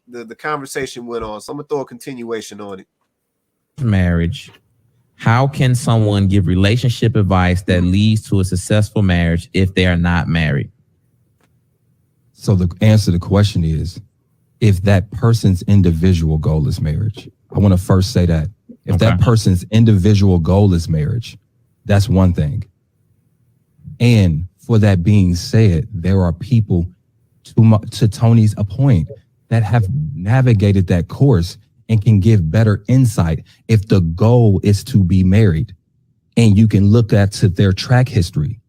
the conversation went on. So I'm gonna throw a continuation on it. Marriage. How can someone give relationship advice that leads to a successful marriage if they are not married? So the answer to the question is, if that person's individual goal is marriage. I want to first say that. If that person's individual goal is marriage, that's one thing. And for that being said, there are people, to Tony's point, that have navigated that course and can give better insight if the goal is to be married. And you can look at to their track history.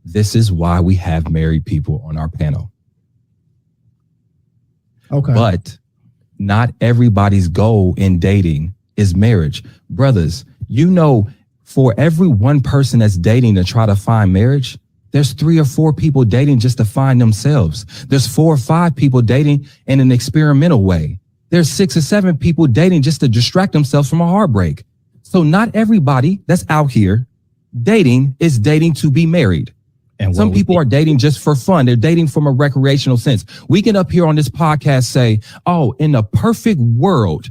This is why we have married people on our panel. Okay. But not everybody's goal in dating is marriage. Brothers, you know, for every one person that's dating to try to find marriage, there's 3 or 4 people dating just to find themselves. There's 4 or 5 people dating in an experimental way. There's 6 or 7 people dating just to distract themselves from a heartbreak. So not everybody that's out here dating is dating to be married. And some people are dating just for fun. They're dating from a recreational sense. We can up here on this podcast say, oh, in a perfect world,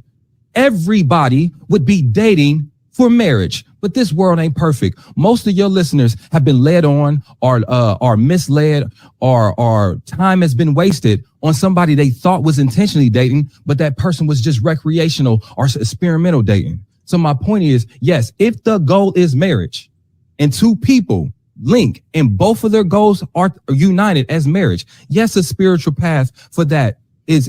everybody would be dating for marriage. But this world ain't perfect. Most of your listeners have been led on or are misled or time has been wasted on somebody they thought was intentionally dating, but that person was just recreational or experimental dating. So my point is, yes, if the goal is marriage and 2 people link and both of their goals are united as marriage, yes, a spiritual path for that is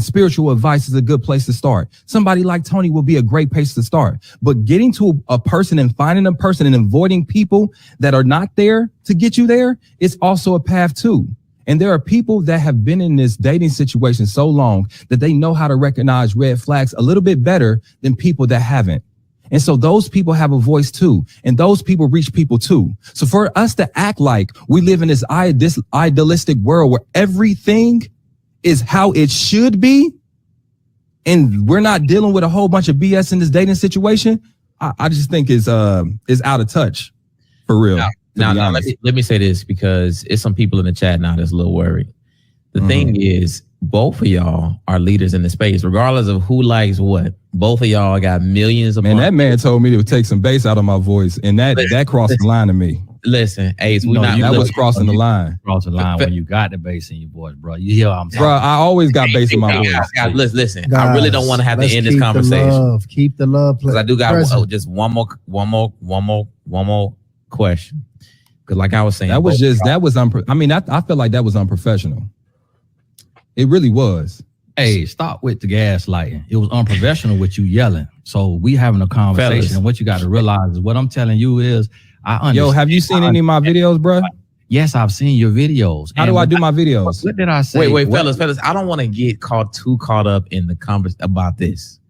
spiritual advice is a good place to start. Somebody like Tony will be a great place to start. But getting to a person and finding a person and avoiding people that are not there to get you there is also a path too. And there are people that have been in this dating situation so long that they know how to recognize red flags a little bit better than people that haven't. And so those people have a voice too. And those people reach people too. So for us to act like we live in this idealistic world where everything is how it should be, and we're not dealing with a whole bunch of BS in this dating situation, I just think is out of touch for real. Now let me say this, because it's some people in the chat now that's a little worried. The thing is, both of y'all are leaders in the space, regardless of who likes what. Both of y'all got millions of. Man, that man told me to take some bass out of my voice, and that crossed the line to me. Listen, Ace, that was crossing the line. Cross the line when you got the bass in your voice, bro. You hear what I'm saying? Bro, I always got bass in my voice. Listen, guys, I really don't want to have to end this conversation. Keep the love, because I do got just one more question. Because like I was saying, I feel like that was unprofessional. It really was. Hey, stop with the gaslighting. It was unprofessional with you yelling. So we having a conversation, fellas. And what you got to realize is what I'm telling you is, I understand. Yo, have you seen any of my videos, bro? Yes, I've seen your videos. How do I do my videos? What did I say? Wait, fellas, I don't want to get too caught up in the conversation about this,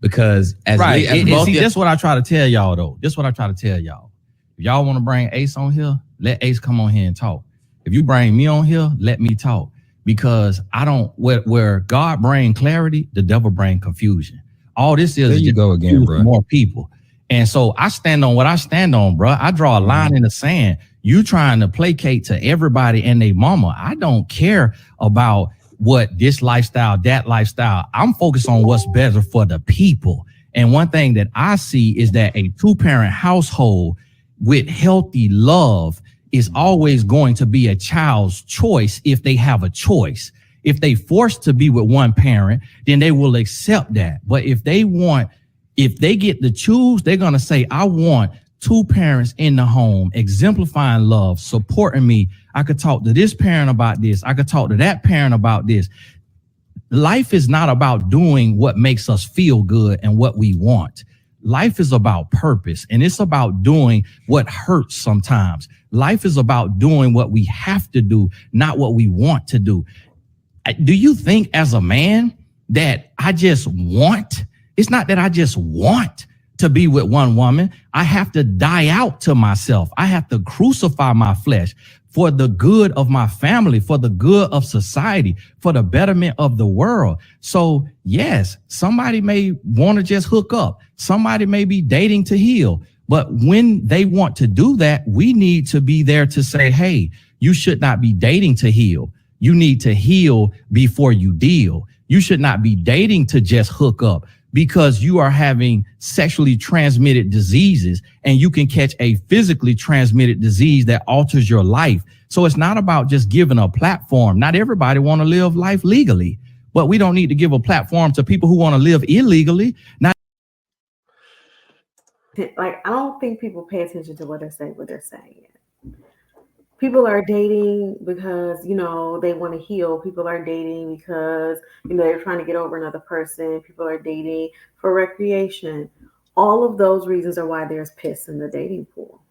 because that's what I try to tell y'all though. This is what I try to tell y'all. If y'all want to bring Ace on here, let Ace come on here and talk. If you bring me on here, let me talk. Because I don't, where God bring clarity, the devil bring confusion. All this is, there you go again, bro. More people. And so I stand on what I stand on, bro. I draw a line in the sand. You trying to placate to everybody and their mama. I don't care about what this lifestyle, that lifestyle. I'm focused on what's better for the people. And one thing that I see is that a 2-parent household with healthy love is always going to be a child's choice if they have a choice. If they forced to be with one parent, then they will accept that. But if they get to choose, they're going to say, I want 2 parents in the home, exemplifying love, supporting me. I could talk to this parent about this. I could talk to that parent about this. Life is not about doing what makes us feel good and what we want. Life is about purpose, and it's about doing what hurts sometimes. Life is about doing what we have to do, not what we want to do. Do you think as a man that I just want? It's not that I just want to be with one woman. I have to die out to myself. I have to crucify my flesh for the good of my family, for the good of society, for the betterment of the world. So yes, somebody may want to just hook up. Somebody may be dating to heal. But when they want to do that, we need to be there to say, hey, you should not be dating to heal. You need to heal before you deal. You should not be dating to just hook up, because you are having sexually transmitted diseases, and you can catch a physically transmitted disease that alters your life. So it's not about just giving a platform. Not everybody want to live life legally, but we don't need to give a platform to people who want to live illegally. Now, like, I don't think people pay attention to what they're saying. People are dating because, you know, they want to heal. People are dating because, you know, they're trying to get over another person. People are dating for recreation. All of those reasons are why there's piss in the dating pool.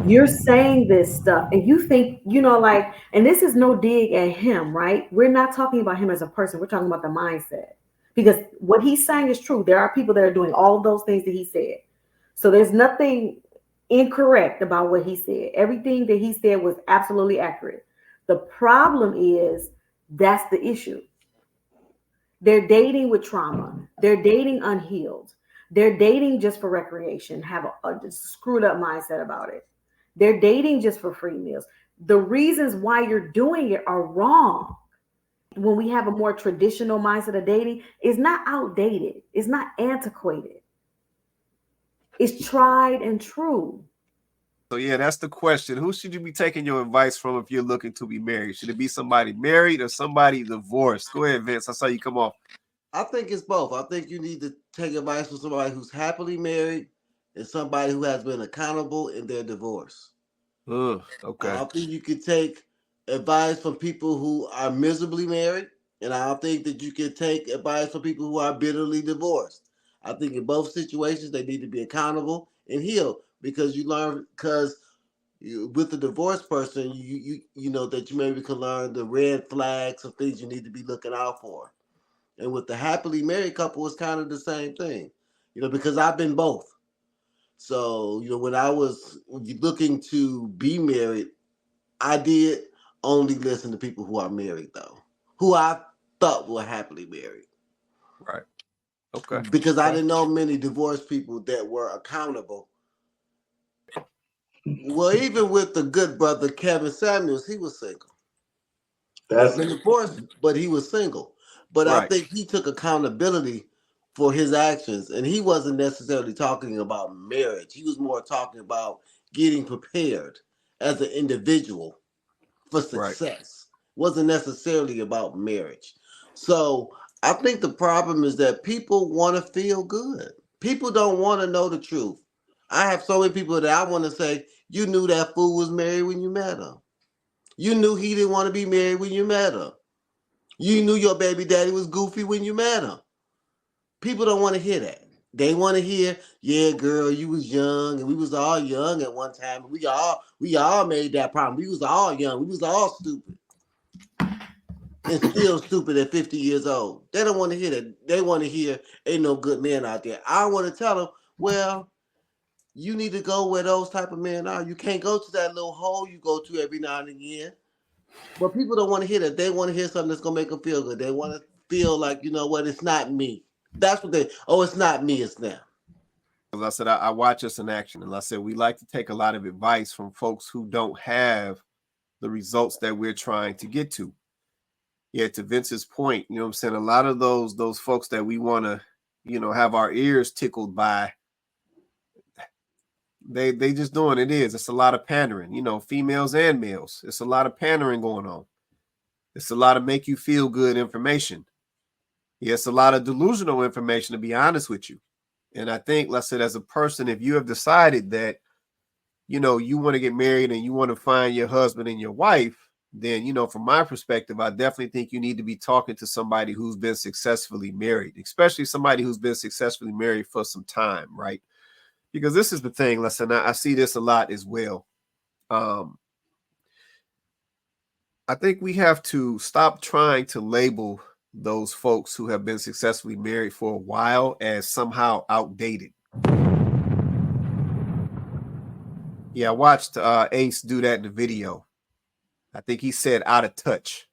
You're saying this stuff and you think, you know, like, and this is no dig at him, right? We're not talking about him as a person. We're talking about the mindset, because what he's saying is true. There are people that are doing all of those things that he said. So there's nothing incorrect about what he said. Everything that he said was absolutely accurate. The problem is that's the issue. They're dating with trauma. They're dating unhealed. They're dating just for recreation, have a screwed up mindset about it. They're dating just for free meals. The reasons why you're doing it are wrong. When we have a more traditional mindset of dating, it's not outdated. It's not antiquated. It's tried and true. So yeah, that's the question. Who should you be taking your advice from if you're looking to be married? Should it be somebody married or somebody divorced? Go ahead, Vince. I saw you come off. I think it's both. I think you need to take advice from somebody who's happily married and somebody who has been accountable in their divorce. Okay. I don't think you can take advice from people who are miserably married, and I don't think that you can take advice from people who are bitterly divorced. I think in both situations they need to be accountable and heal, because you learn, because with the divorced person, you know that you maybe can learn the red flags of things you need to be looking out for. And with the happily married couple, it's kind of the same thing, you know, because I've been both. So, you know, when I was looking to be married, I did only listen to people who are married, though, who I thought were happily married. Right. Okay. Because I didn't know many divorced people that were accountable. Well, even with the good brother Kevin Samuels, he was single. That's been divorced, but he was single. But I think he took accountability for his actions, and he wasn't necessarily talking about marriage. He was more talking about getting prepared as an individual for success. Wasn't necessarily about marriage. So I think the problem is that people want to feel good. People don't want to know the truth. I have so many people that I want to say, you knew that fool was married when you met her. You knew he didn't want to be married when you met her. You knew your baby daddy was goofy when you met him. People don't want to hear that. They want to hear, yeah, girl, you was young, and we was all young at one time. We all made that problem. We was all young. We was all stupid. And still stupid at 50 years old. They don't want to hear that. They want to hear, ain't no good men out there. I want to tell them, well, you need to go where those type of men are. You can't go to that little hole you go to every now and again. But people don't want to hear that. They want to hear something that's going to make them feel good. They want to feel like, you know what, it's not me. That's what it's not me, it's them. As I said, I watch us in action. And I said, we like to take a lot of advice from folks who don't have the results that we're trying to get to. Yeah, to Vince's point, you know what I'm saying? A lot of those folks that we want to, you know, have our ears tickled by, they just doing it is. It's a lot of pandering, you know, females and males. It's a lot of pandering going on. It's a lot of make you feel good information. Yeah, it's a lot of delusional information, to be honest with you. And I think, let's say, as a person, if you have decided that, you know, you want to get married and you want to find your husband and your wife, then, you know, from my perspective, I definitely think you need to be talking to somebody who's been successfully married, especially somebody who's been successfully married for some time, right? Because this is the thing, listen, I see this a lot as well. I think we have to stop trying to label those folks who have been successfully married for a while as somehow outdated. Yeah, I watched Ace do that in the video. I think he said out of touch.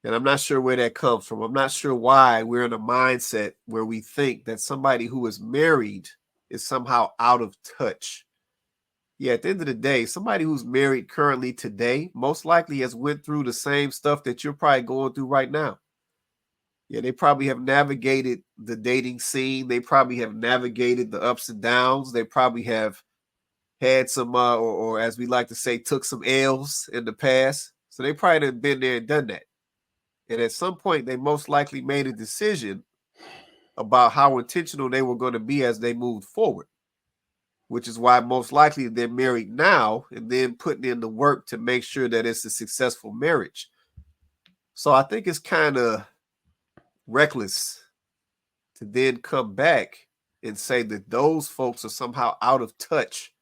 And I'm not sure where that comes from. I'm not sure why we're in a mindset where we think that somebody who is married is somehow out of touch. Yeah, at the end of the day, somebody who's married currently today most likely has went through the same stuff that you're probably going through right now. Yeah, they probably have navigated the dating scene. They probably have navigated the ups and downs. They probably have had some, or as we like to say, took some L's in the past. So they probably have been there and done that. And at some point, they most likely made a decision about how intentional they were going to be as they moved forward, which is why most likely they're married now and then putting in the work to make sure that it's a successful marriage. So I think it's kind of reckless to then come back and say that those folks are somehow out of touch